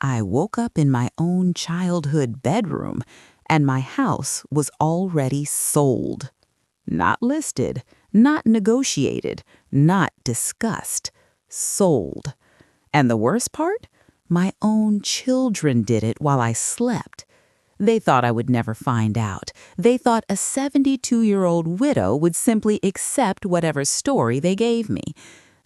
I woke up in my own childhood bedroom, and my house was already sold. Not listed, not negotiated, not discussed. Sold. And the worst part? My own children did it while I slept. They thought I would never find out. They thought a 72-year-old widow would simply accept whatever story they gave me.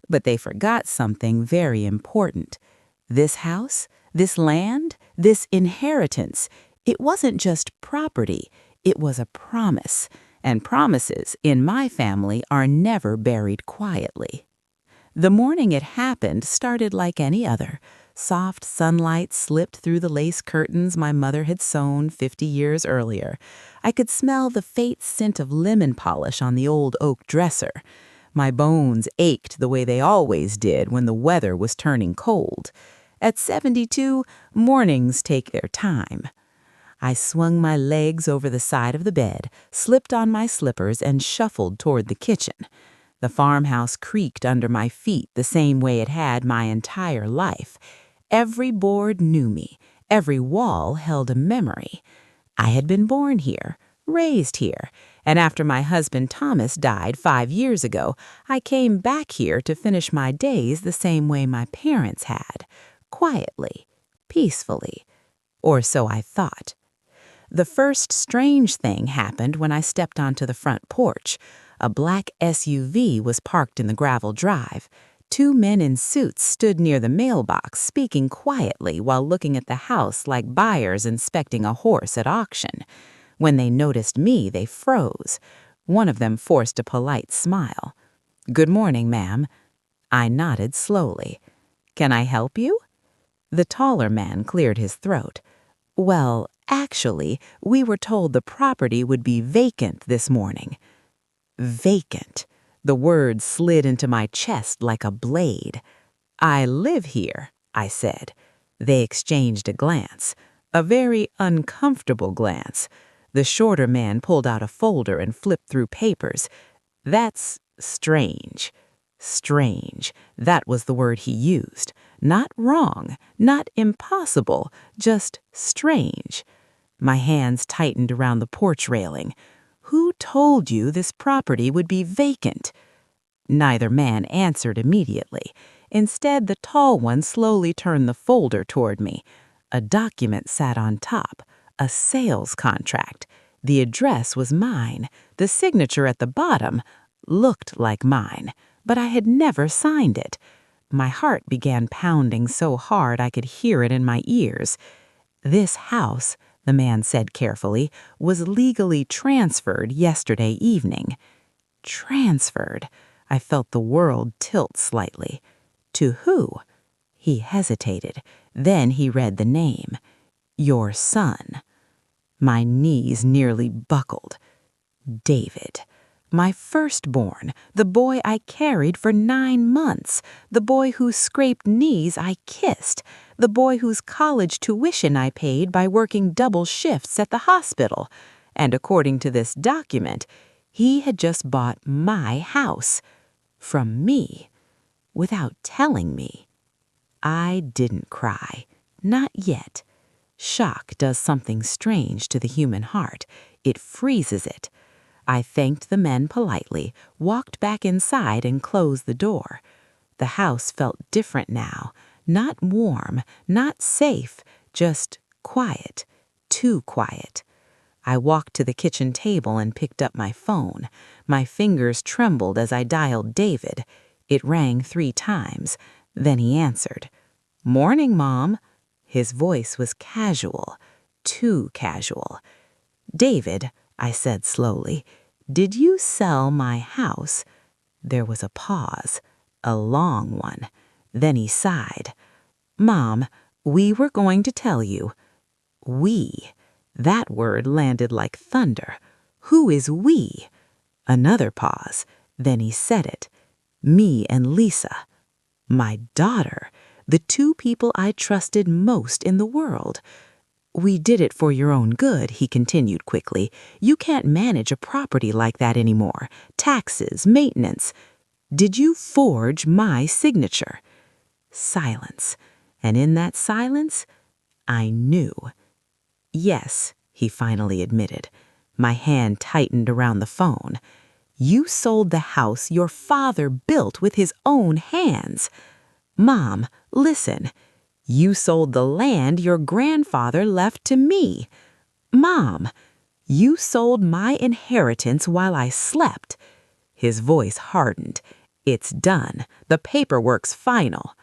But they forgot something very important. This house, this land, this inheritance, it wasn't just property, it was a promise. And promises in my family are never buried quietly. The morning it happened started like any other. Soft sunlight slipped through the lace curtains my mother had sewn 50 years earlier. I could smell the faint scent of lemon polish on the old oak dresser. My bones ached the way they always did when the weather was turning cold. At 72, mornings take their time. I swung my legs over the side of the bed, slipped on my slippers, and shuffled toward the kitchen. The farmhouse creaked under my feet the same way it had my entire life. Every board knew me. Every wall held a memory. I had been born here, raised here, and after my husband Thomas died 5 years ago, I came back here to finish my days the same way my parents had, quietly, peacefully, or so I thought. The first strange thing happened when I stepped onto the front porch. A black SUV was parked in the gravel drive. 2 men in suits stood near the mailbox, speaking quietly while looking at the house like buyers inspecting a horse at auction. When they noticed me, they froze. One of them forced a polite smile. "Good morning, ma'am." I nodded slowly. "Can I help you?" The taller man cleared his throat. "Well, actually, we were told the property would be vacant this morning." Vacant. The word slid into my chest like a blade. "I live here," I said. They exchanged a glance, a very uncomfortable glance. The shorter man pulled out a folder and flipped through papers. "That's strange." Strange. That was the word he used. Not wrong, not impossible, just strange. My hands tightened around the porch railing. "Who told you this property would be vacant?" Neither man answered immediately. Instead, the tall one slowly turned the folder toward me. A document sat on top, a sales contract. The address was mine. The signature at the bottom looked like mine, but I had never signed it. My heart began pounding so hard I could hear it in my ears. "This house," the man said carefully, "was legally transferred yesterday evening." Transferred. I felt the world tilt slightly. To who? He hesitated. Then he read the name. "Your son." My knees nearly buckled. David. My firstborn, the boy I carried for 9 months, the boy whose scraped knees I kissed, the boy whose college tuition I paid by working double shifts at the hospital. And according to this document, he had just bought my house. From me. Without telling me. I didn't cry. Not yet. Shock does something strange to the human heart. It freezes it. I thanked the men politely, walked back inside, and closed the door. The house felt different now. Not warm, not safe, just quiet. Too quiet. I walked to the kitchen table and picked up my phone. My fingers trembled as I dialed David. It rang 3 times. Then he answered. "Morning, Mom." His voice was casual. Too casual. "David," I said slowly, "did you sell my house?" There was a pause, a long one. Then he sighed. "Mom, we were going to tell you." We. That word landed like thunder. Who is we? Another pause. Then he said it. "Me and Lisa." My daughter. The 2 people I trusted most in the world. "We did it for your own good," he continued quickly. "You can't manage a property like that anymore. Taxes, maintenance. Did you forge my signature?" Silence. And in that silence, I knew. Yes, he finally admitted. My hand tightened around the phone. You sold the house your father built with his own hands. Mom, listen. You sold the land your grandfather left to me. Mom, you sold my inheritance while I slept. His voice hardened. It's done. The paperwork's final.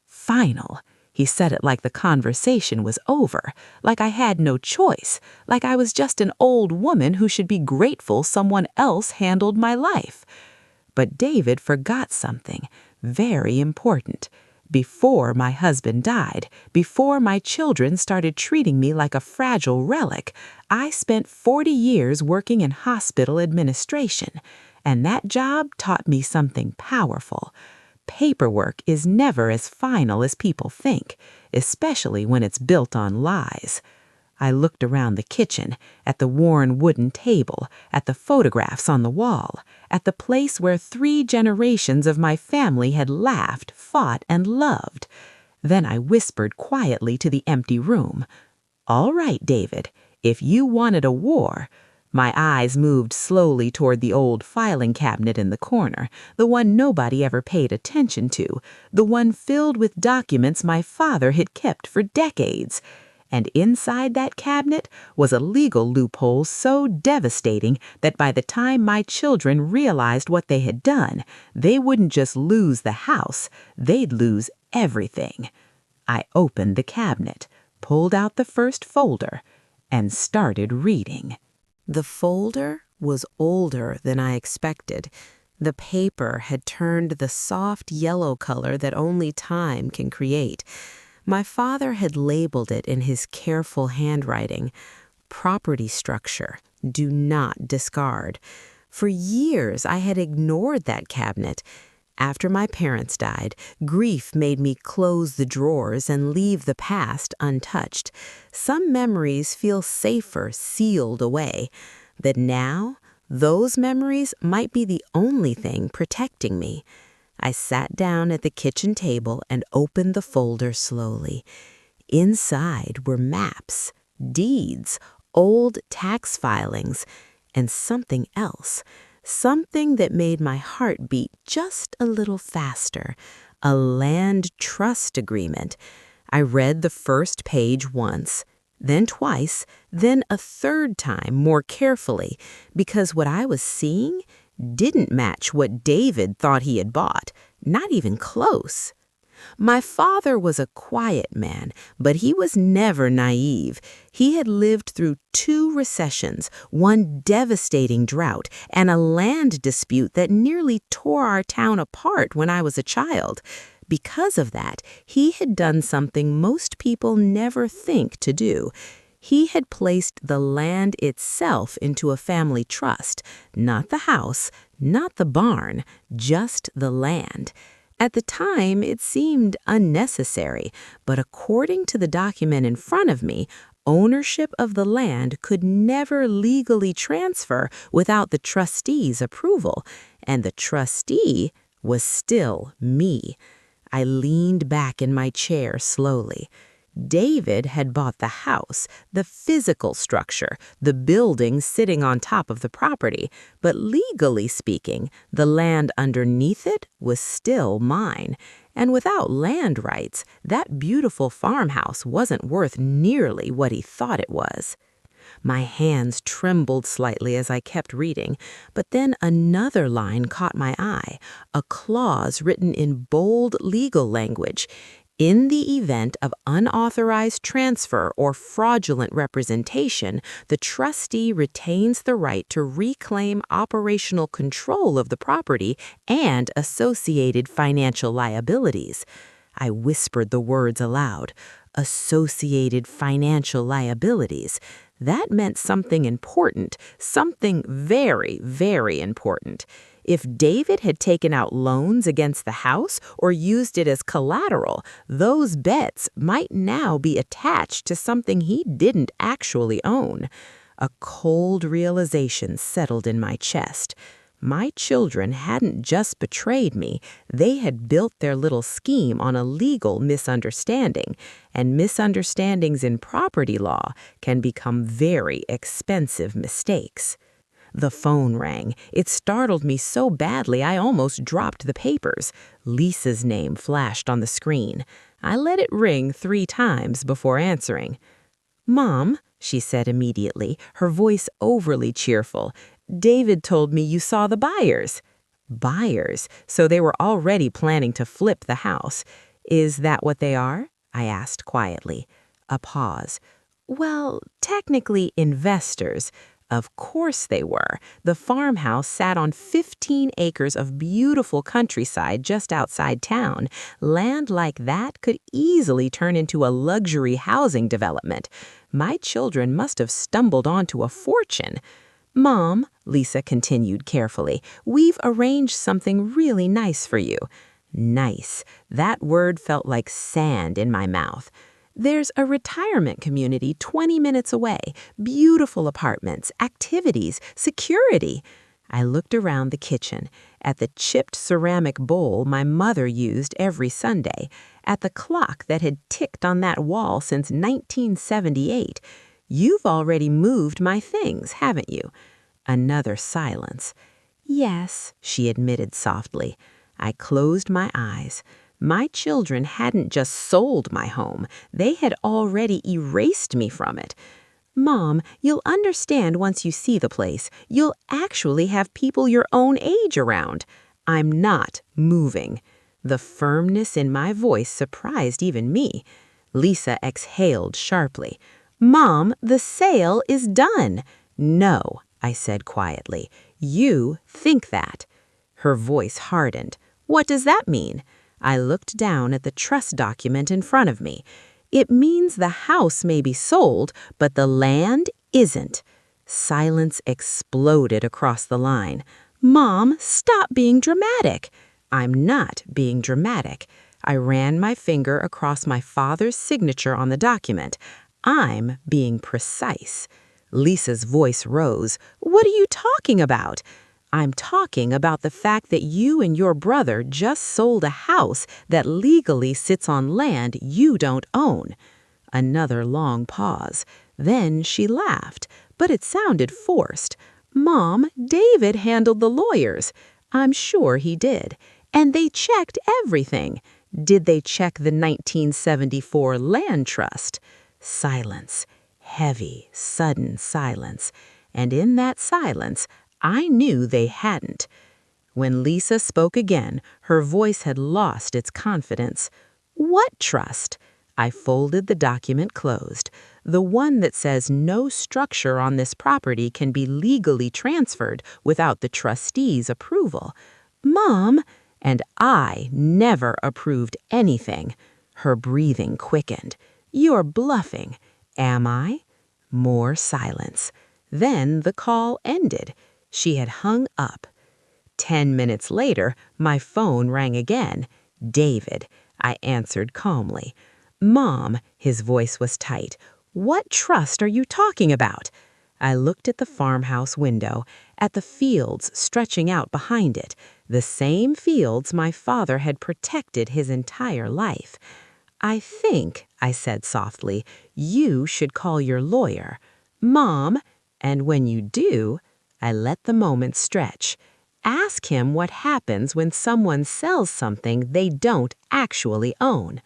Final. He said it like the conversation was over, like I had no choice, like I was just an old woman who should be grateful someone else handled my life. But David forgot something very important. Before my husband died, before my children started treating me like a fragile relic, I spent 40 years working in hospital administration, and that job taught me something powerful. Paperwork is never as final as people think, especially when it's built on lies. I looked around the kitchen, at the worn wooden table, at the photographs on the wall, at the place where 3 generations of my family had laughed, fought, and loved. Then I whispered quietly to the empty room, "All right, David, if you wanted a war." My eyes moved slowly toward the old filing cabinet in the corner, the one nobody ever paid attention to, the one filled with documents my father had kept for decades. And inside that cabinet was a legal loophole so devastating that by the time my children realized what they had done, they wouldn't just lose the house, they'd lose everything. I opened the cabinet, pulled out the first folder, and started reading. The folder was older than I expected. The paper had turned the soft yellow color that only time can create. My father had labeled it in his careful handwriting, "Property structure, do not discard." For years I had ignored that cabinet. After my parents died, grief made me close the drawers and leave the past untouched. Some memories feel safer sealed away. But now, those memories might be the only thing protecting me. I sat down at the kitchen table and opened the folder slowly. Inside were maps, deeds, old tax filings, and something else. Something that made my heart beat just a little faster. A land trust agreement. I read the first page once, then twice, then a third time more carefully, because what I was seeing didn't match what David thought he had bought, not even close. My father was a quiet man, but he was never naive. He had lived through 2 recessions, one devastating drought, and a land dispute that nearly tore our town apart when I was a child. Because of that, he had done something most people never think to do. He had placed the land itself into a family trust, not the house, not the barn, just the land. At the time, it seemed unnecessary, but according to the document in front of me, ownership of the land could never legally transfer without the trustee's approval, and the trustee was still me. I leaned back in my chair slowly. David had bought the house, the physical structure, the building sitting on top of the property, but legally speaking, the land underneath it was still mine. And without land rights, that beautiful farmhouse wasn't worth nearly what he thought it was. My hands trembled slightly as I kept reading, but then another line caught my eye, a clause written in bold legal language. In the event of unauthorized transfer or fraudulent representation, the trustee retains the right to reclaim operational control of the property and associated financial liabilities. I whispered the words aloud. Associated financial liabilities. That meant something important, something very, very important. If David had taken out loans against the house or used it as collateral, those bets might now be attached to something he didn't actually own. A cold realization settled in my chest. My children hadn't just betrayed me, they had built their little scheme on a legal misunderstanding, and misunderstandings in property law can become very expensive mistakes. The phone rang. It startled me so badly I almost dropped the papers. Lisa's name flashed on the screen. I let it ring 3 times before answering. "Mom," she said immediately, her voice overly cheerful, "David told me you saw the buyers." Buyers? So they were already planning to flip the house. "Is that what they are?" I asked quietly. A pause. "Well, technically investors." Of course they were. The farmhouse sat on 15 acres of beautiful countryside just outside town. Land like that could easily turn into a luxury housing development. My children must have stumbled onto a fortune. "Mom," Lisa continued carefully, "we've arranged something really nice for you." Nice. That word felt like sand in my mouth. "There's a retirement community 20 minutes away, beautiful apartments, activities, security." I looked around the kitchen, at the chipped ceramic bowl my mother used every Sunday, at the clock that had ticked on that wall since 1978. "You've already moved my things, haven't you?" Another silence. "Yes," she admitted softly. I closed my eyes. My children hadn't just sold my home, they had already erased me from it. "Mom, you'll understand once you see the place. You'll actually have people your own age around." "I'm not moving." The firmness in my voice surprised even me. Lisa exhaled sharply. "Mom, the sale is done." "No," I said quietly. "You think that." Her voice hardened. "What does that mean?" I looked down at the trust document in front of me. "It means the house may be sold, but the land isn't." Silence exploded across the line. "Mom, stop being dramatic." "I'm not being dramatic." I ran my finger across my father's signature on the document. "I'm being precise." Lisa's voice rose. "What are you talking about?" "I'm talking about the fact that you and your brother just sold a house that legally sits on land you don't own." Another long pause. Then she laughed, but it sounded forced. "Mom, David handled the lawyers." "I'm sure he did. And they checked everything." "Did they check the 1974 land trust?" Silence. Heavy, sudden silence. And in that silence, I knew they hadn't. When Lisa spoke again, her voice had lost its confidence. "What trust?" I folded the document closed. "The one that says no structure on this property can be legally transferred without the trustee's approval." "Mom!" "And I never approved anything." Her breathing quickened. "You're bluffing." "Am I?" More silence. Then the call ended. She had hung up. 10 minutes later, my phone rang again. "David," I answered calmly. "Mom," his voice was tight, "what trust are you talking about?" I looked at the farmhouse window, at the fields stretching out behind it, the same fields my father had protected his entire life. "I think," I said softly, "you should call your lawyer." "Mom," and when you do, I let the moment stretch. Ask him what happens when someone sells something they don't actually own.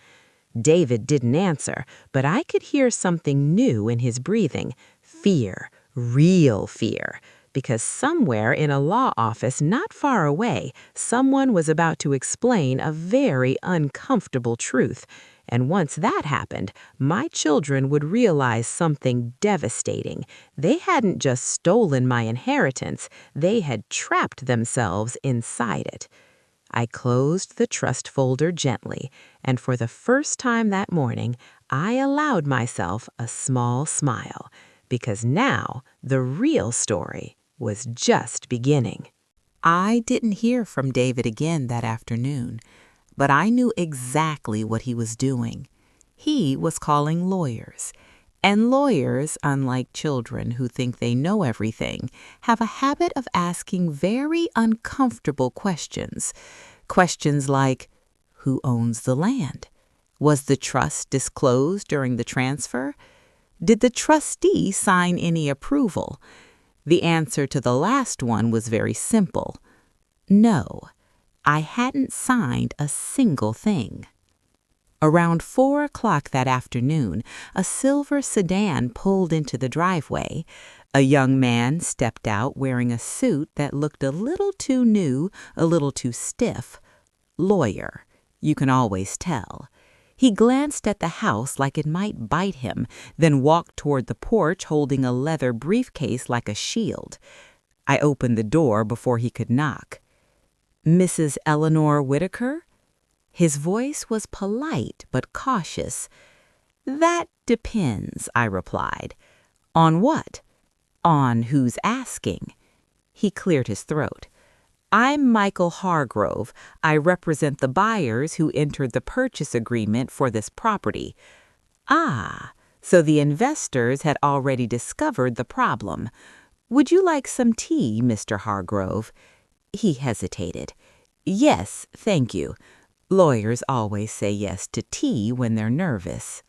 David didn't answer, but I could hear something new in his breathing. Fear, real fear. Because somewhere in a law office not far away, someone was about to explain a very uncomfortable truth. And once that happened, my children would realize something devastating. They hadn't just stolen my inheritance, they had trapped themselves inside it. I closed the trust folder gently, and for the first time that morning, I allowed myself a small smile, because now the real story was just beginning. I didn't hear from David again that afternoon, but I knew exactly what he was doing. He was calling lawyers, And lawyers, unlike children who think they know everything, have a habit of asking very uncomfortable questions. Questions like, who owns the land? Was the trust disclosed during the transfer? Did the trustee sign any approval? The answer to the last one was very simple. No, I hadn't signed a single thing. Around 4 o'clock that afternoon, a silver sedan pulled into the driveway. A young man stepped out wearing a suit that looked a little too new, a little too stiff. Lawyer, you can always tell. He glanced at the house like it might bite him, then walked toward the porch holding a leather briefcase like a shield. I opened the door before he could knock. Mrs. Eleanor Whitaker? His voice was polite but cautious. That depends, I replied. On what? On who's asking. He cleared his throat. I'm Michael Hargrove. I represent the buyers who entered the purchase agreement for this property. Ah, so the investors had already discovered the problem. Would you like some tea, Mr. Hargrove? He hesitated. Yes, thank you. Lawyers always say yes to tea when they're nervous.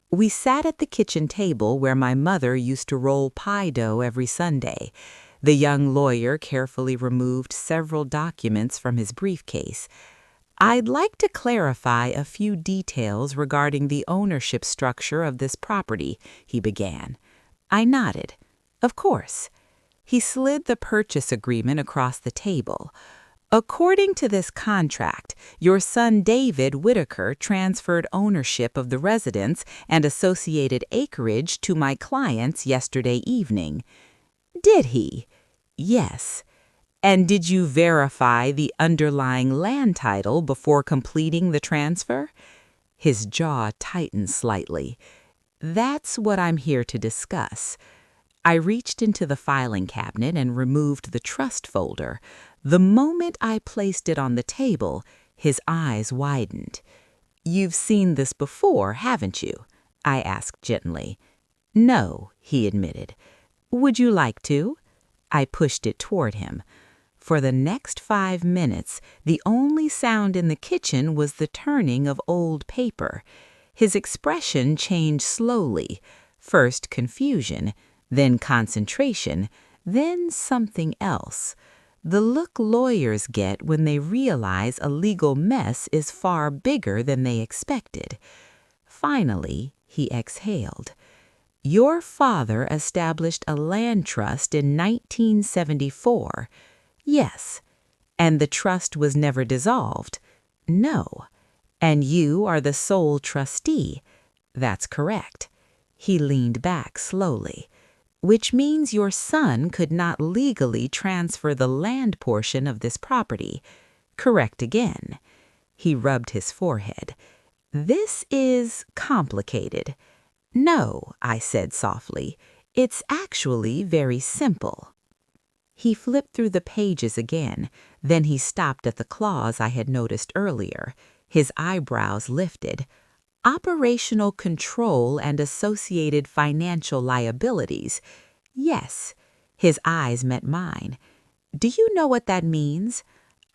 We sat at the kitchen table where my mother used to roll pie dough every Sunday. The young lawyer carefully removed several documents from his briefcase. I'd like to clarify a few details regarding the ownership structure of this property, he began. I nodded. Of course. He slid the purchase agreement across the table. According to this contract, your son David Whitaker transferred ownership of the residence and associated acreage to my clients yesterday evening. Did he? Yes. And did you verify the underlying land title before completing the transfer? His jaw tightened slightly. That's what I'm here to discuss. I reached into the filing cabinet and removed the trust folder. The moment I placed it on the table, his eyes widened. You've seen this before, haven't you? I asked gently. No, he admitted. Would you like to? I pushed it toward him. For the next 5 minutes, the only sound in the kitchen was the turning of old paper. His expression changed slowly, first confusion, then concentration, then something else. The look lawyers get when they realize a legal mess is far bigger than they expected. Finally, he exhaled. Your father established a land trust in 1974. Yes. And the trust was never dissolved. No. And you are the sole trustee. That's correct. He leaned back slowly. Which means your son could not legally transfer the land portion of this property. Correct again. He rubbed his forehead. This is complicated. No, I said softly. It's actually very simple. He flipped through the pages again. Then he stopped at the clause I had noticed earlier. His eyebrows lifted. Operational control and associated financial liabilities. Yes. His eyes met mine. Do you know what that means?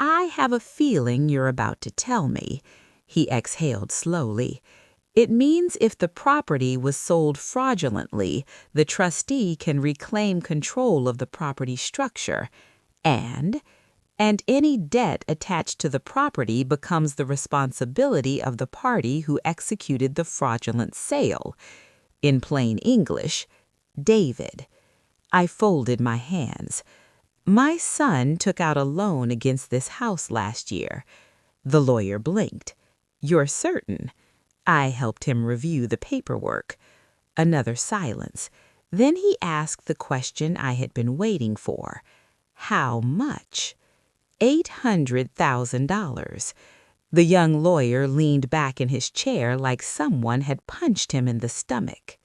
I have a feeling you're about to tell me. He exhaled slowly. It means if the property was sold fraudulently, the trustee can reclaim control of the property structure, and any debt attached to the property becomes the responsibility of the party who executed the fraudulent sale. In plain English, David. I folded my hands. My son took out a loan against this house last year. The lawyer blinked. You're certain? I helped him review the paperwork. Another silence. Then he asked the question I had been waiting for. How much? $800,000. The young lawyer leaned back in his chair like someone had punched him in the stomach.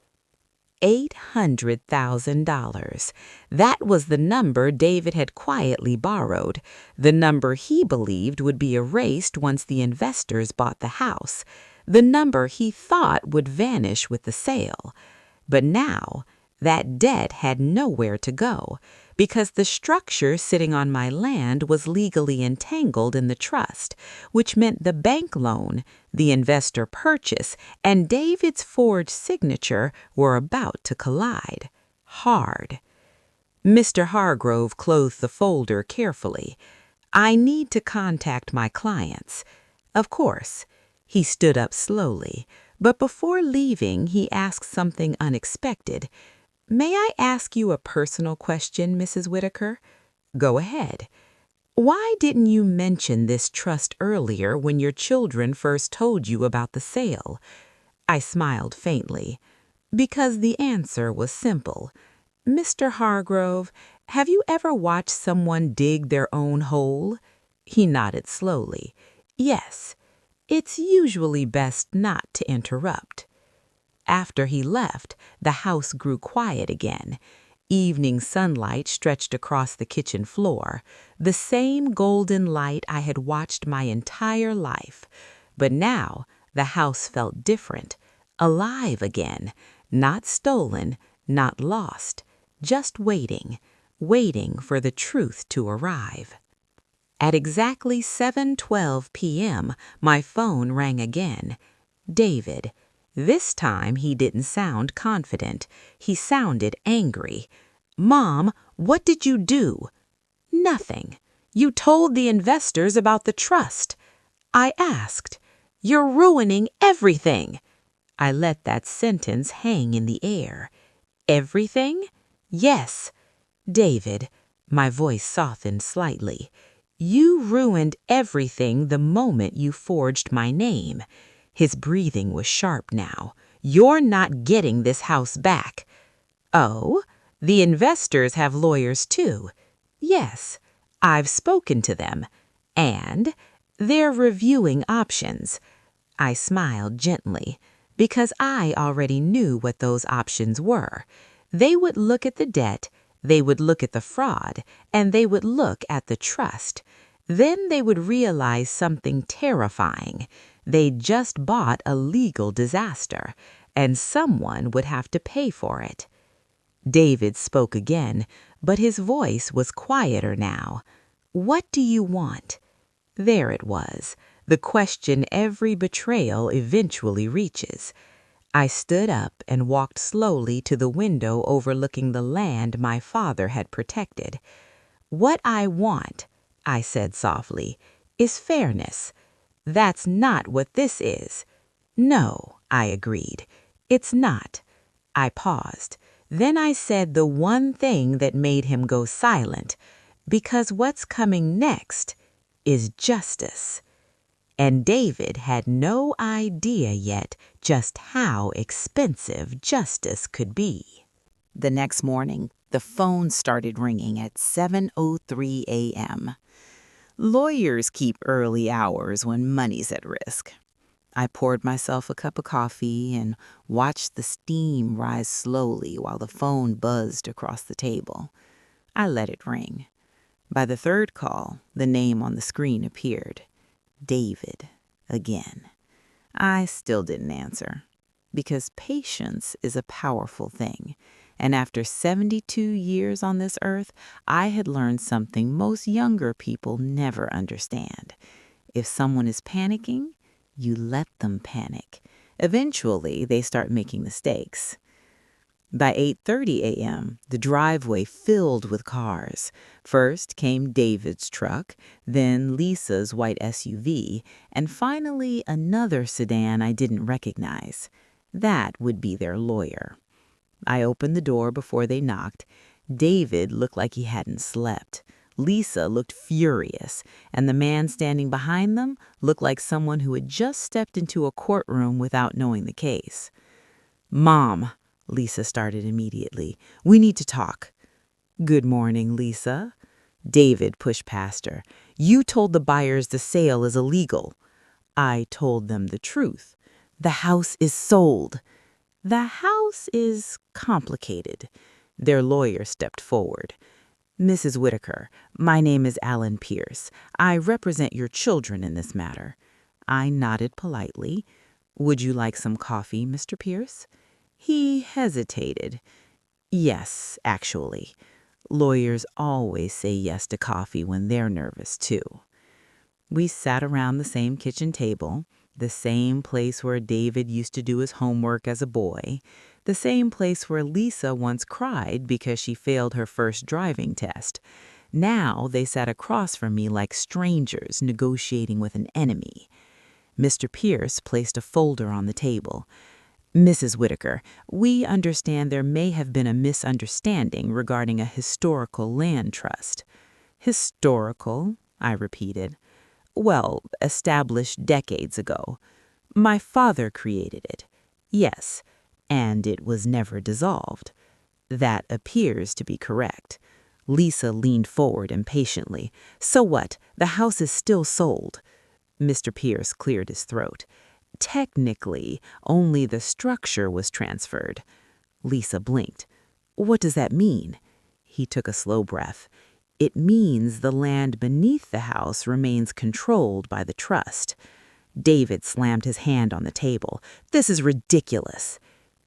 $800,000. That was the number David had quietly borrowed, the number he believed would be erased once the investors bought the house, the number he thought would vanish with the sale. But now, that debt had nowhere to go because the structure sitting on my land was legally entangled in the trust, which meant the bank loan, the investor purchase, and David's forged signature were about to collide. Hard. Mr. Hargrove closed the folder carefully. I need to contact my clients. Of course. He stood up slowly, but before leaving, he asked something unexpected. May I ask you a personal question, Mrs. Whitaker? Go ahead. Why didn't you mention this trust earlier when your children first told you about the sale? I smiled faintly, because the answer was simple. Mr. Hargrove, have you ever watched someone dig their own hole? He nodded slowly. Yes, it's usually best not to interrupt. After he left, the house grew quiet again. Evening sunlight stretched across the kitchen floor, the same golden light I had watched my entire life. But now the house felt different, alive again, not stolen, not lost, just waiting, waiting for the truth to arrive. At exactly 7:12 p.m., my phone rang again. David. This time he didn't sound confident. He sounded angry. Mom, what did you do? Nothing. You told the investors about the trust. I asked. You're ruining everything. I let that sentence hang in the air. Everything? Yes. David, my voice softened slightly. You ruined everything the moment you forged my name. His breathing was sharp now. You're not getting this house back. Oh, the investors have lawyers too. Yes, I've spoken to them. And they're reviewing options. I smiled gently because I already knew what those options were. They would look at the debt, they would look at the fraud, and they would look at the trust. Then they would realize something terrifying. They'd just bought a legal disaster, and someone would have to pay for it. David spoke again, but his voice was quieter now. What do you want? There it was, the question every betrayal eventually reaches. I stood up and walked slowly to the window overlooking the land my father had protected. What I want, I said softly, is fairness. That's not what this is. No, I agreed. It's not. I paused. Then I said the one thing that made him go silent, because what's coming next is justice. And David had no idea yet just how expensive justice could be. The next morning, the phone started ringing at 7:03 a.m. Lawyers keep early hours when money's at risk. I poured myself a cup of coffee and watched the steam rise slowly while the phone buzzed across the table. I let it ring. By the third call, the name on the screen appeared. David, again. I still didn't answer, because patience is a powerful thing, and after 72 years on this earth, I had learned something most younger people never understand. If someone is panicking, you let them panic. Eventually, they start making mistakes. By 8:30 a.m., the driveway filled with cars. First came David's truck, then Lisa's white SUV, and finally another sedan I didn't recognize. That would be their lawyer. I opened the door before they knocked. David looked like he hadn't slept. Lisa looked furious, and the man standing behind them looked like someone who had just stepped into a courtroom without knowing the case. Mom, Lisa started immediately. We need to talk. Good morning, Lisa. David pushed past her. You told the buyers the sale is illegal. I told them the truth. The house is sold. The house is complicated. Their lawyer stepped forward. Mrs. Whitaker, my name is Alan Pierce. I represent your children in this matter. I nodded politely. Would you like some coffee, Mr. Pierce? He hesitated. Yes, actually. Lawyers always say yes to coffee when they're nervous, too. We sat around the same kitchen table, the same place where David used to do his homework as a boy, the same place where Lisa once cried because she failed her first driving test. Now they sat across from me like strangers negotiating with an enemy. Mr. Pierce placed a folder on the table. Mrs. Whitaker, we understand there may have been a misunderstanding regarding a historical land trust. Historical, I repeated. Well, established decades ago. My father created it. Yes, and it was never dissolved. That appears to be correct. Lisa leaned forward impatiently. So what? The house is still sold. Mr. Pierce cleared his throat. Technically, only the structure was transferred. Lisa blinked. What does that mean? He took a slow breath. It means the land beneath the house remains controlled by the trust. David slammed his hand on the table. This is ridiculous.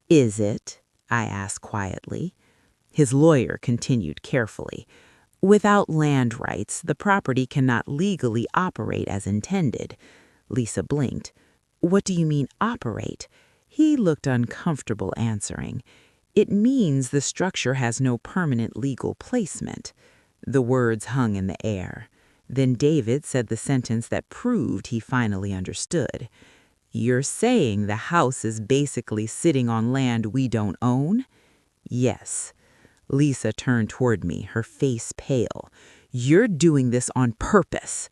Is it? I asked quietly. His lawyer continued carefully. Without land rights, the property cannot legally operate as intended. Lisa blinked. What do you mean, operate? He looked uncomfortable answering. It means the structure has no permanent legal placement. The words hung in the air. Then David said the sentence that proved he finally understood. You're saying the house is basically sitting on land we don't own? Yes. Lisa turned toward me, her face pale. You're doing this on purpose.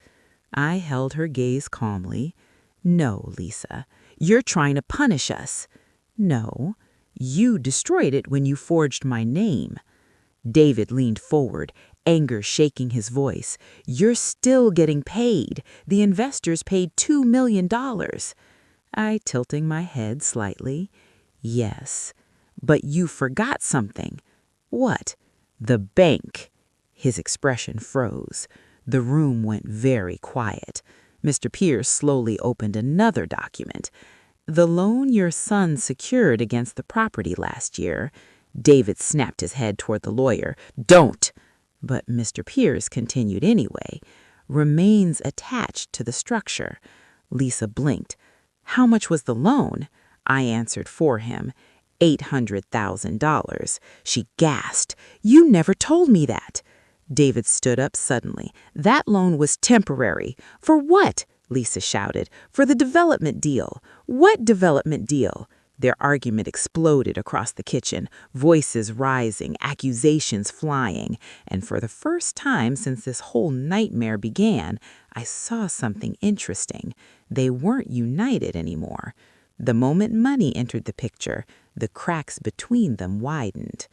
I held her gaze calmly. No, Lisa, you're trying to punish us. No, you destroyed it when you forged my name. David leaned forward, anger shaking his voice. You're still getting paid. The investors paid $2 million. I tilting my head slightly. Yes, but you forgot something. What? The bank. His expression froze. The room went very quiet. Mr. Pierce slowly opened another document. The loan your son secured against the property last year. David snapped his head toward the lawyer. Don't! But Mr. Pierce continued anyway. Remains attached to the structure. Lisa blinked. How much was the loan? I answered for him. $800,000. She gasped. You never told me that. David stood up suddenly. That loan was temporary. For what? Lisa shouted. For the development deal. What development deal? Their argument exploded across the kitchen, voices rising, accusations flying. And for the first time since this whole nightmare began, I saw something interesting. They weren't united anymore. The moment money entered the picture, the cracks between them widened.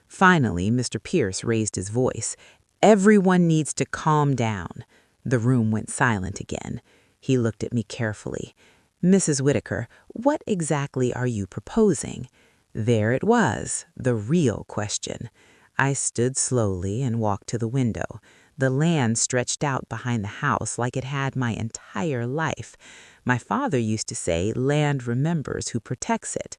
Finally, Mr. Pierce raised his voice. Everyone needs to calm down. The room went silent again. He looked at me carefully. Mrs. Whitaker, what exactly are you proposing? There it was, the real question. I stood slowly and walked to the window. The land stretched out behind the house like it had my entire life. My father used to say, land remembers who protects it.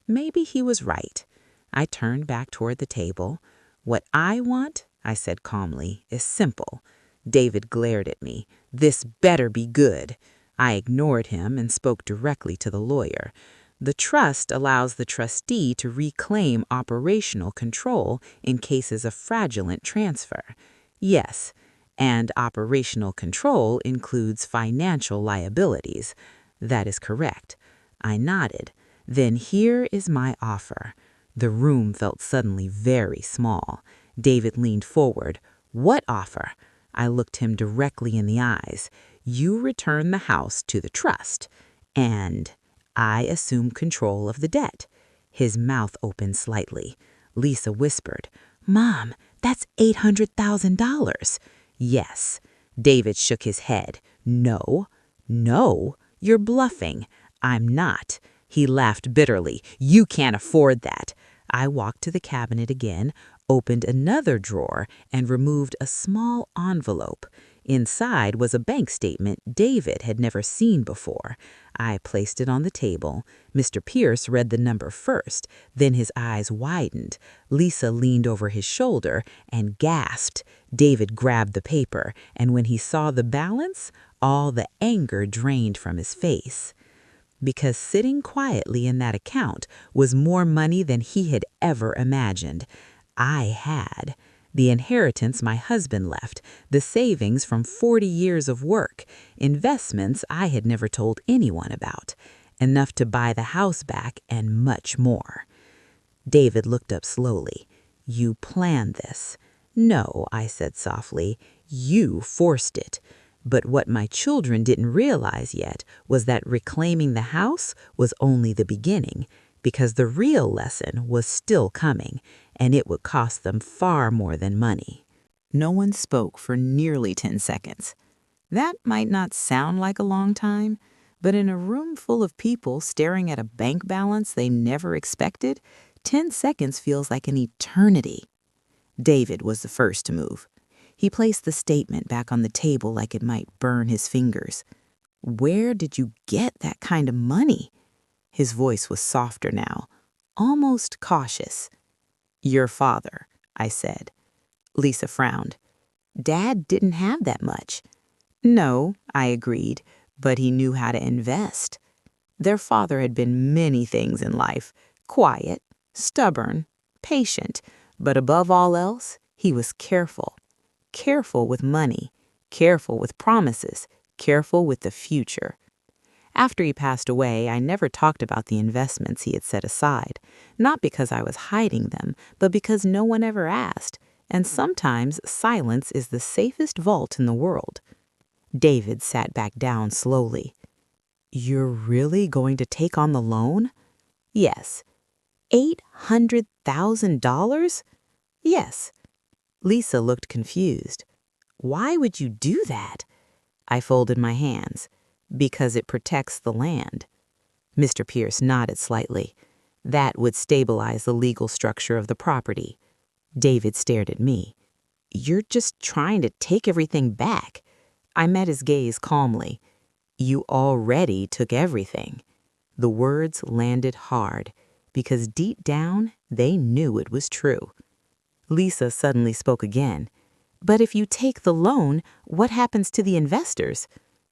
Maybe he was right. I turned back toward the table. What I want, I said calmly, is simple. David glared at me. This better be good. I ignored him and spoke directly to the lawyer. The trust allows the trustee to reclaim operational control in cases of fraudulent transfer. Yes, and operational control includes financial liabilities. That is correct. I nodded. Then here is my offer. The room felt suddenly very small. David leaned forward. What offer? I looked him directly in the eyes. You return the house to the trust, and I assume control of the debt. His mouth opened slightly. Lisa whispered, Mom, that's $800,000. Yes. David shook his head. No, you're bluffing. I'm not. He laughed bitterly. You can't afford that. I walked to the cabinet again, opened another drawer, and removed a small envelope. Inside was a bank statement David had never seen before. I placed it on the table. Mr. Pierce read the number first, then his eyes widened. Lisa leaned over his shoulder and gasped. David grabbed the paper, and when he saw the balance, all the anger drained from his face. Because sitting quietly in that account was more money than he had ever imagined. I had the inheritance my husband left, the savings from 40 years of work, investments I had never told anyone about, enough to buy the house back and much more. David looked up slowly. "You planned this." "No," I said softly. "You forced it." But what my children didn't realize yet was that reclaiming the house was only the beginning, because the real lesson was still coming, and it would cost them far more than money. No one spoke for nearly 10 seconds. That might not sound like a long time, but in a room full of people staring at a bank balance they never expected, 10 seconds feels like an eternity. David was the first to move. He placed the statement back on the table like it might burn his fingers. "Where did you get that kind of money?" His voice was softer now, almost cautious. "Your father," I said. Lisa frowned. "Dad didn't have that much." "No," I agreed, "but he knew how to invest." Their father had been many things in life: quiet, stubborn, patient, but above all else, he was careful. Careful with money, careful with promises, careful with the future. After he passed away, I never talked about the investments he had set aside, not because I was hiding them, but because no one ever asked, and sometimes silence is the safest vault in the world. David sat back down slowly. "You're really going to take on the loan?" "Yes." $800,000? "Yes." Lisa looked confused. "Why would you do that?" I folded my hands. "Because it protects the land." Mr. Pierce nodded slightly. "That would stabilize the legal structure of the property." David stared at me. "You're just trying to take everything back." I met his gaze calmly. "You already took everything." The words landed hard, because deep down, they knew it was true. Lisa suddenly spoke again. "But if you take the loan, what happens to the investors?"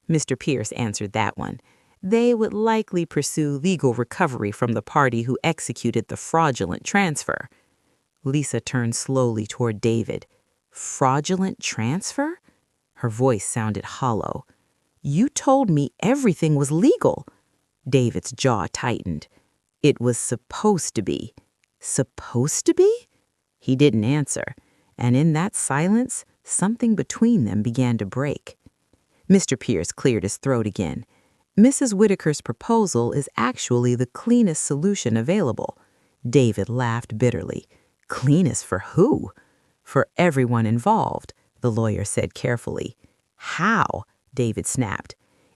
Mr. Pierce answered that one. "They would likely pursue legal recovery from the party who executed the fraudulent transfer." Lisa turned slowly toward David. "Fraudulent transfer?" Her voice sounded hollow. "You told me everything was legal." David's jaw tightened. "It was supposed to be." "Supposed to be?" He didn't answer, and in that silence, something between them began to break. Mr. Pierce cleared his throat again. "Mrs. Whitaker's proposal is actually the cleanest solution available." David laughed bitterly. "Cleanest for who?" "For everyone involved," the lawyer said carefully. "How?" David snapped.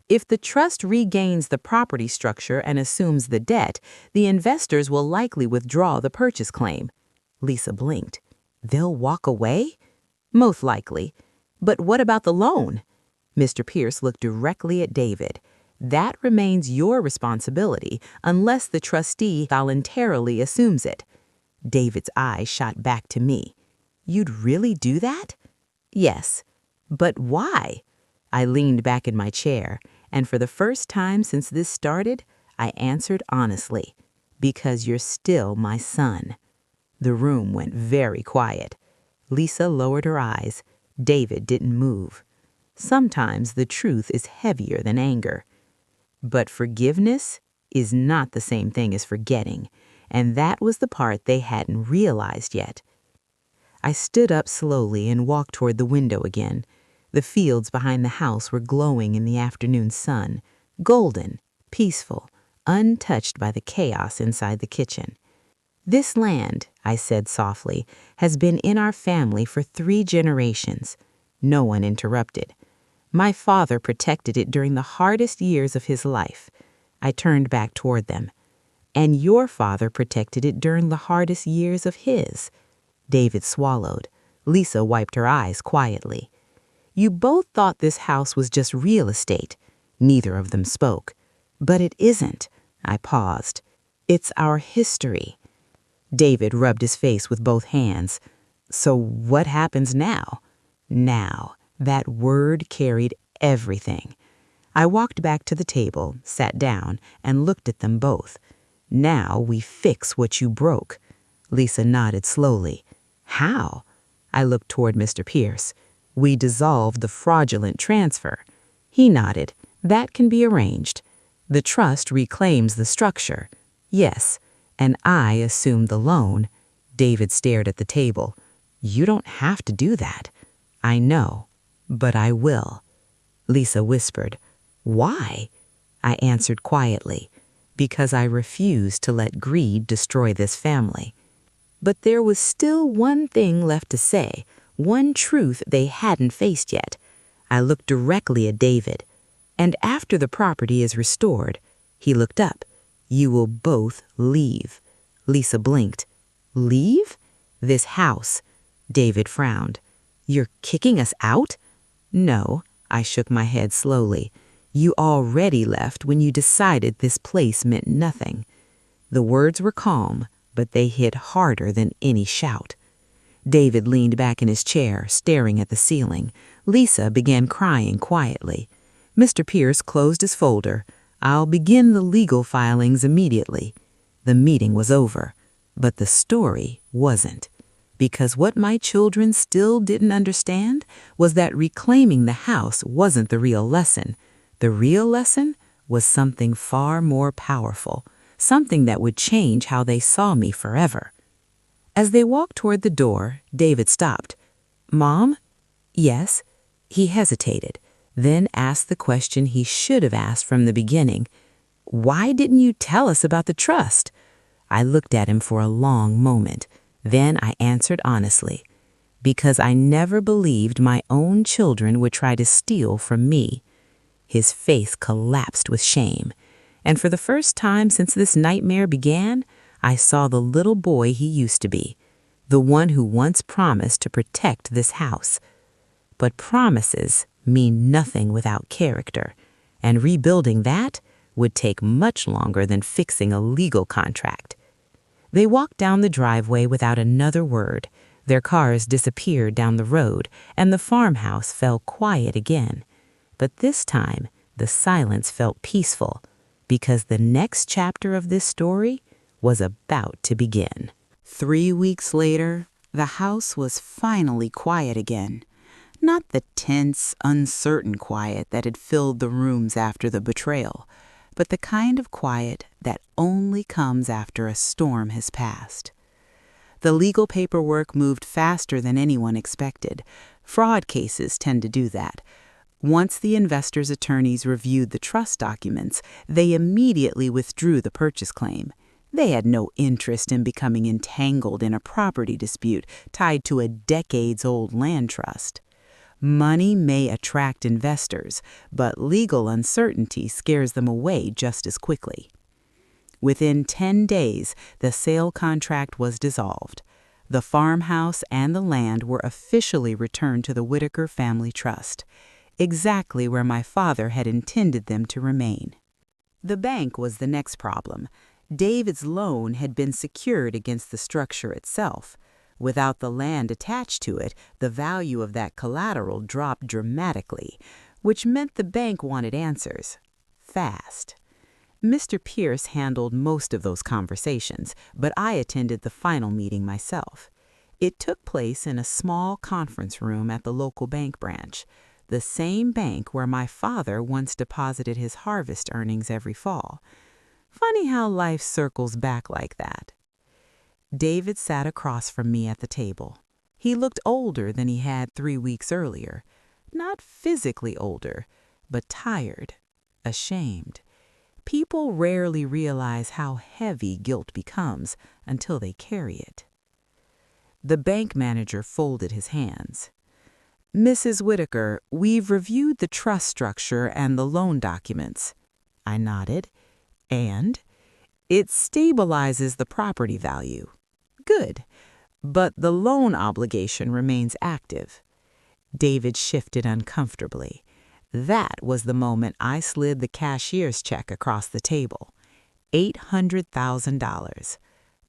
"If the trust regains the property structure and assumes the debt, the investors will likely withdraw the purchase claim." Lisa blinked. "They'll walk away?" "Most likely. But what about the loan?" Mr. Pierce looked directly at David. "That remains your responsibility unless the trustee voluntarily assumes it." David's eyes shot back to me. "You'd really do that?" "Yes." "But why?" I leaned back in my chair, and for the first time since this started, I answered honestly. "Because you're still my son." The room went very quiet. Lisa lowered her eyes. David didn't move. Sometimes the truth is heavier than anger. But forgiveness is not the same thing as forgetting, and that was the part they hadn't realized yet. I stood up slowly and walked toward the window again. The fields behind the house were glowing in the afternoon sun, golden, peaceful, untouched by the chaos inside the kitchen. "This land," I said softly, "has been in our family for 3 generations." No one interrupted. "My father protected it during the hardest years of his life." I turned back toward them. "And your father protected it during the hardest years of his." David swallowed. Lisa wiped her eyes quietly. You both thought this house was just real estate. Neither of them spoke. But it isn't. I paused. It's our history. David rubbed his face with both hands. So what happens now? Now. That word carried everything. I walked back to the table, sat down, and looked at them both. Now we fix what you broke. Lisa nodded slowly. How? I looked toward Mr. Pierce. We dissolved the fraudulent transfer. He nodded. That can be arranged. The trust reclaims the structure. Yes, and I assumed the loan. David stared at the table. You don't have to do that. I know, but I will. Lisa whispered. Why? I answered quietly. Because I refuse to let greed destroy this family. But there was still one thing left to say, one truth they hadn't faced yet. I looked directly at David. And after the property is restored, he looked up. You will both leave. Lisa blinked. Leave? This house. David frowned. You're kicking us out? No, I shook my head slowly. You already left when you decided this place meant nothing. The words were calm, but they hit harder than any shout. David leaned back in his chair, staring at the ceiling. Lisa began crying quietly. Mr. Pierce closed his folder. I'll begin the legal filings immediately. The meeting was over, but the story wasn't. Because what my children still didn't understand was that reclaiming the house wasn't the real lesson. The real lesson was something far more powerful, something that would change how they saw me forever. As they walked toward the door, David stopped. Mom? Yes. He hesitated, then asked the question he should have asked from the beginning. Why didn't you tell us about the trust? I looked at him for a long moment. Then I answered honestly, because I never believed my own children would try to steal from me. His face collapsed with shame, and for the first time since this nightmare began, I saw the little boy he used to be, the one who once promised to protect this house. But promises mean nothing without character, and rebuilding that would take much longer than fixing a legal contract. They walked down the driveway without another word. Their cars disappeared down the road, and the farmhouse fell quiet again. But this time, the silence felt peaceful, because the next chapter of this story was about to begin. 3 weeks later, the house was finally quiet again. Not the tense, uncertain quiet that had filled the rooms after the betrayal, but the kind of quiet that only comes after a storm has passed. The legal paperwork moved faster than anyone expected. Fraud cases tend to do that. Once the investors' attorneys reviewed the trust documents, they immediately withdrew the purchase claim. They had no interest in becoming entangled in a property dispute tied to a decades-old land trust. Money may attract investors, but legal uncertainty scares them away just as quickly. Within 10 days, the sale contract was dissolved. The farmhouse and the land were officially returned to the Whitaker Family Trust, exactly where my father had intended them to remain. The bank was the next problem. David's loan had been secured against the structure itself. Without the land attached to it, the value of that collateral dropped dramatically, which meant the bank wanted answers. Fast. Mr. Pierce handled most of those conversations, but I attended the final meeting myself. It took place in a small conference room at the local bank branch, the same bank where my father once deposited his harvest earnings every fall. Funny how life circles back like that. David sat across from me at the table. He looked older than he had 3 weeks earlier. Not physically older, but tired, ashamed. People rarely realize how heavy guilt becomes until they carry it. The bank manager folded his hands. Mrs. Whitaker, we've reviewed the trust structure and the loan documents. I nodded. And? It stabilizes the property value. Good. But the loan obligation remains active. David shifted uncomfortably. That was the moment I slid the cashier's check across the table. $800,000.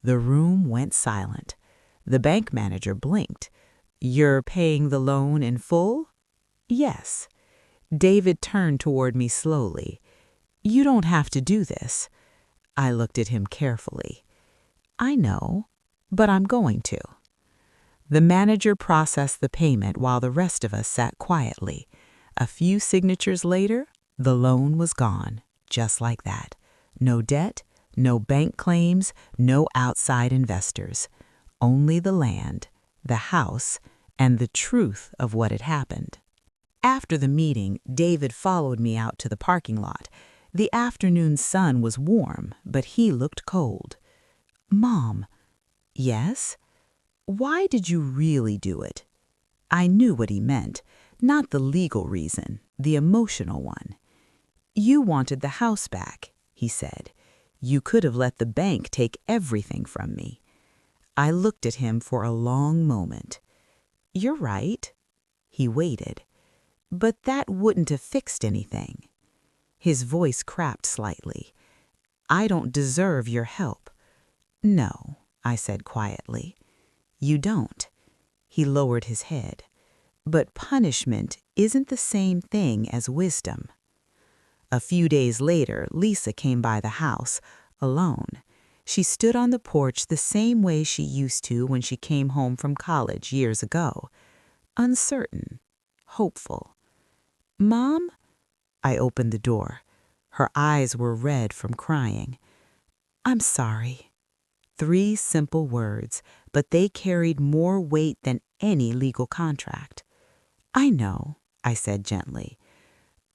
The room went silent. The bank manager blinked. "You're paying the loan in full?" "Yes." David turned toward me slowly. "You don't have to do this." I looked at him carefully. "I know, but I'm going to." The manager processed the payment while the rest of us sat quietly. A few signatures later, the loan was gone, just like that. No debt, no bank claims, no outside investors. Only the land, the house, and the truth of what had happened. After the meeting, David followed me out to the parking lot. The afternoon sun was warm, but he looked cold. "Mom." "Yes?" "Why did you really do it?" I knew what he meant, not the legal reason, the emotional one. "You wanted the house back," he said. "You could have let the bank take everything from me." I looked at him for a long moment. "You're right." He waited. "But that wouldn't have fixed anything." His voice cracked slightly. "I don't deserve your help." "No," I said quietly. "You don't." He lowered his head. "But punishment isn't the same thing as wisdom." A few days later, Lisa came by the house, alone. She stood on the porch the same way she used to when she came home from college years ago. Uncertain, hopeful. "Mom?" I opened the door. Her eyes were red from crying. "I'm sorry." 3 simple words, but they carried more weight than any legal contract. "I know," I said gently.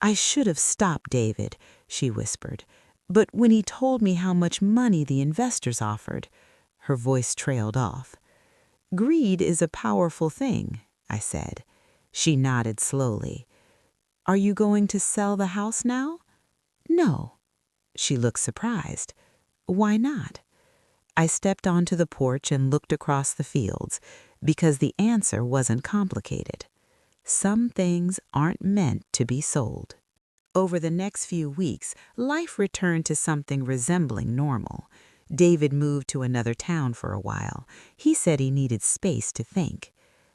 "I should have stopped David," she whispered. "But when he told me how much money the investors offered," her voice trailed off. "Greed is a powerful thing," I said. She nodded slowly. "Are you going to sell the house now?" "No." She looked surprised. "Why not?" I stepped onto the porch and looked across the fields, because the answer wasn't complicated. Some things aren't meant to be sold. Over the next few weeks, life returned to something resembling normal. David moved to another town for a while. He said he needed space to think.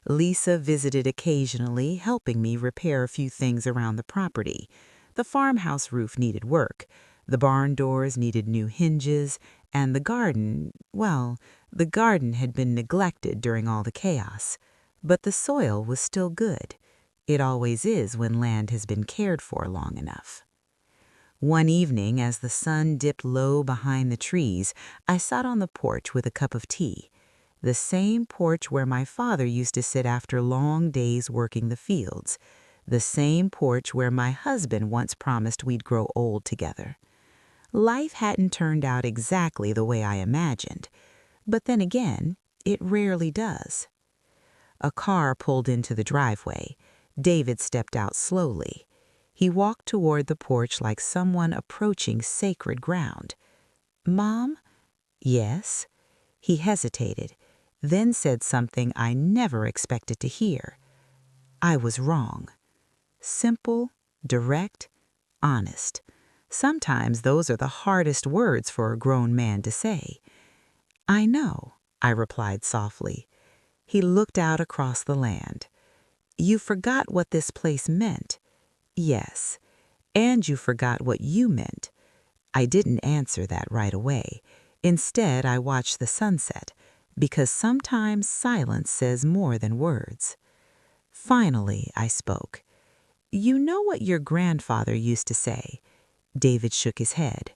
Lisa visited occasionally, helping me repair a few things around the property. The farmhouse roof needed work. The barn doors needed new hinges, and the garden, well, the garden had been neglected during all the chaos. But the soil was still good. It always is when land has been cared for long enough. One evening, as the sun dipped low behind the trees, I sat on the porch with a cup of tea. The same porch where my father used to sit after long days working the fields. The same porch where my husband once promised we'd grow old together. Life hadn't turned out exactly the way I imagined. But then again, it rarely does. A car pulled into the driveway. David stepped out slowly. He walked toward the porch like someone approaching sacred ground. "Mom?" "Yes." He hesitated, then said something I never expected to hear. "I was wrong." Simple, direct, honest. Sometimes those are the hardest words for a grown man to say. "I know," I replied softly. He looked out across the land. "You forgot what this place meant." "Yes, and you forgot what you meant." I didn't answer that right away. Instead, I watched the sunset, because sometimes silence says more than words. Finally, I spoke. "You know what your grandfather used to say?" David shook his head.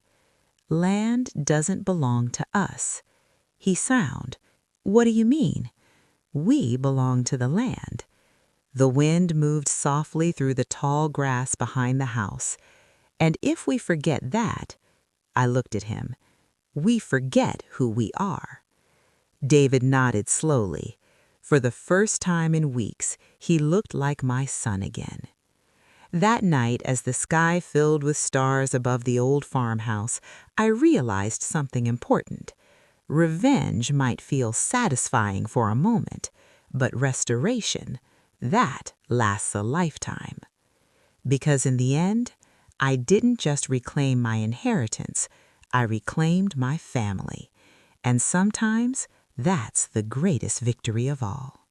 "Land doesn't belong to us." He frowned. "What do you mean?" "We belong to the land." The wind moved softly through the tall grass behind the house. "And if we forget that," I looked at him, "we forget who we are." David nodded slowly. For the first time in weeks, he looked like my son again. That night, as the sky filled with stars above the old farmhouse, I realized something important. Revenge might feel satisfying for a moment, but restoration, That lasts a lifetime. Because in the end, I didn't just reclaim my inheritance, I reclaimed my family. And sometimes that's the greatest victory of all.